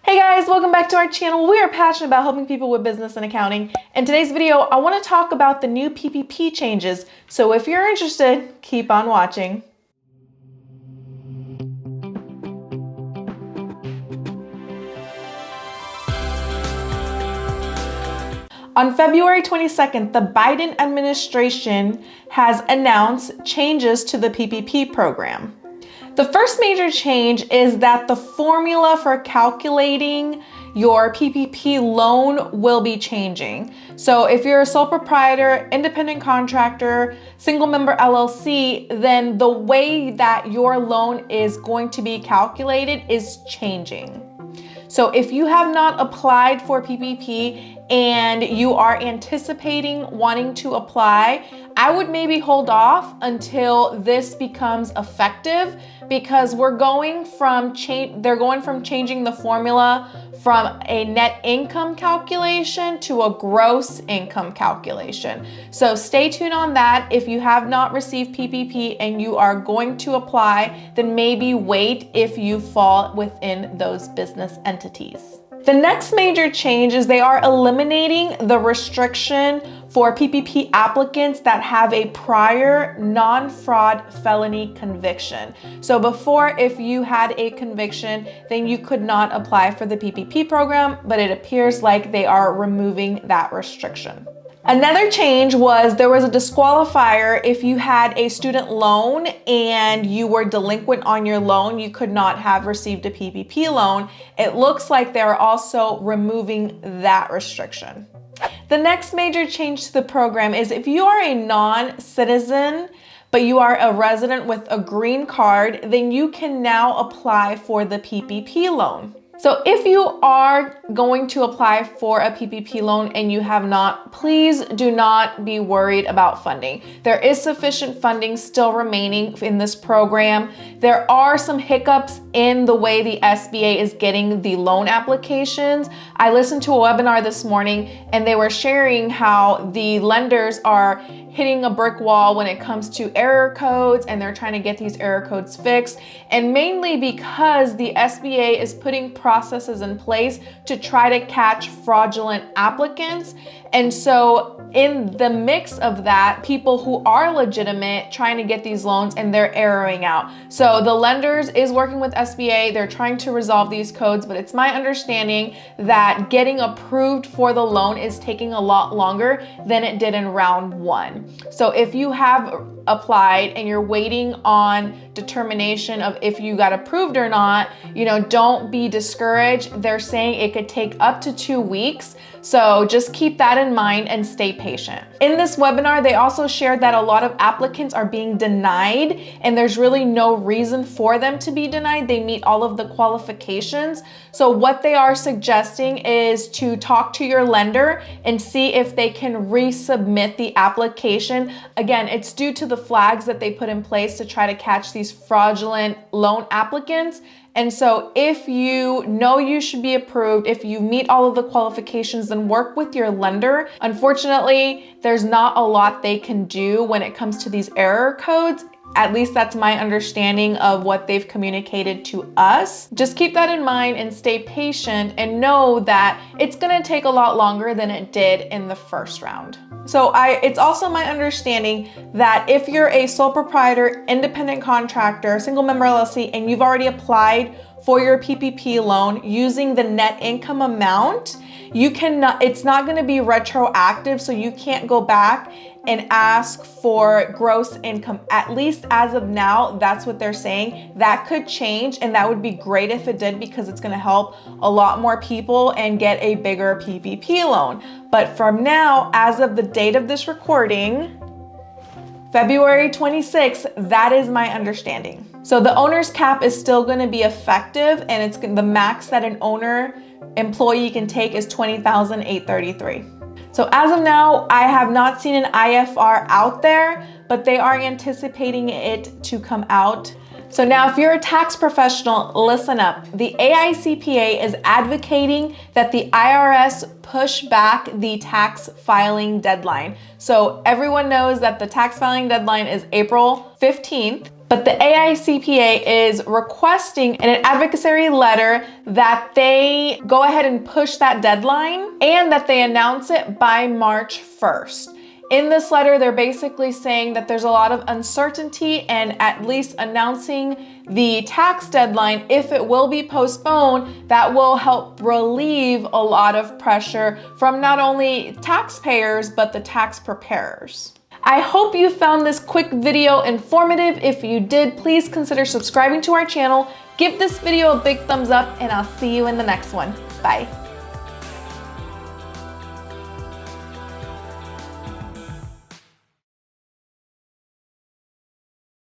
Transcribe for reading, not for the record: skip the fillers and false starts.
Hey guys, welcome back to our channel. We are passionate about helping people with business and accounting. In today's video, I want to talk about the new PPP changes. So if you're interested, keep on watching. On February 22nd, the Biden administration has announced changes to the PPP program. The first major change is that the formula for calculating your PPP loan will be changing. So if you're a sole proprietor, independent contractor, single member LLC, then the way that your loan is going to be calculated is changing. So if you have not applied for PPP and you are anticipating wanting to apply, I would maybe hold off until this becomes effective, because they're going from changing the formula from a net income calculation to a gross income calculation. So stay tuned on that. If you have not received PPP and you are going to apply, then maybe wait if you fall within those business entities. The next major change is they are eliminating the restriction for PPP applicants that have a prior non-fraud felony conviction. So before, if you had a conviction, then you could not apply for the PPP program, but it appears like they are removing that restriction. Another change was there was a disqualifier. If you had a student loan and you were delinquent on your loan, you could not have received a PPP loan. It looks like they're also removing that restriction. The next major change to the program is if you are a non-citizen, but you are a resident with a green card, then you can now apply for the PPP loan. So if you are going to apply for a PPP loan and you have not, please do not be worried about funding. There is sufficient funding still remaining in this program. There are some hiccups in the way the SBA is getting the loan applications. I listened to a webinar this morning and they were sharing how the lenders are hitting a brick wall when it comes to error codes, and they're trying to get these error codes fixed. And mainly because the SBA is putting processes in place to try to catch fraudulent applicants. And so in the mix of that, people who are legitimate trying to get these loans and they're erroring out. So the lenders is working with SBA. They're trying to resolve these codes, but it's my understanding that getting approved for the loan is taking a lot longer than it did in round one. So if you have applied and you're waiting on determination of if you got approved or not, don't be discouraged. They're saying it could take up to 2 weeks. So just keep that in mind and stay patient. In this webinar, they also shared that a lot of applicants are being denied and there's really no reason for them to be denied. They meet all of the qualifications. So what they are suggesting is to talk to your lender and see if they can resubmit the application. Again, it's due to the flags that they put in place to try to catch these fraudulent loan applicants. And so if you know you should be approved, if you meet all of the qualifications, then work with your lender. Unfortunately, there's not a lot they can do when it comes to these error codes. At least that's my understanding of what they've communicated to us. Just keep that in mind and stay patient and know that it's gonna take a lot longer than it did in the first round. So it's also my understanding that if you're a sole proprietor, independent contractor, single member LLC, and you've already applied for your PPP loan using the net income amount, it's not gonna be retroactive, so you can't go back and ask for gross income. At least as of now, that's what they're saying. That could change, and that would be great if it did, because it's gonna help a lot more people and get a bigger PPP loan. But from now, as of the date of this recording, February 26th, that is my understanding. So the owner's cap is still gonna be effective, and it's the max that an employee can take is $20,833. So as of now, I have not seen an IFR out there, but they are anticipating it to come out. So now if you're a tax professional, listen up. The AICPA is advocating that the IRS push back the tax filing deadline. So everyone knows that the tax filing deadline is April 15th. But the AICPA is requesting in an advocacy letter that they go ahead and push that deadline and that they announce it by March 1st. In this letter, they're basically saying that there's a lot of uncertainty, and at least announcing the tax deadline, if it will be postponed, that will help relieve a lot of pressure from not only taxpayers, but the tax preparers. I hope you found this quick video informative. If you did, please consider subscribing to our channel. Give this video a big thumbs up, and I'll see you in the next one. Bye.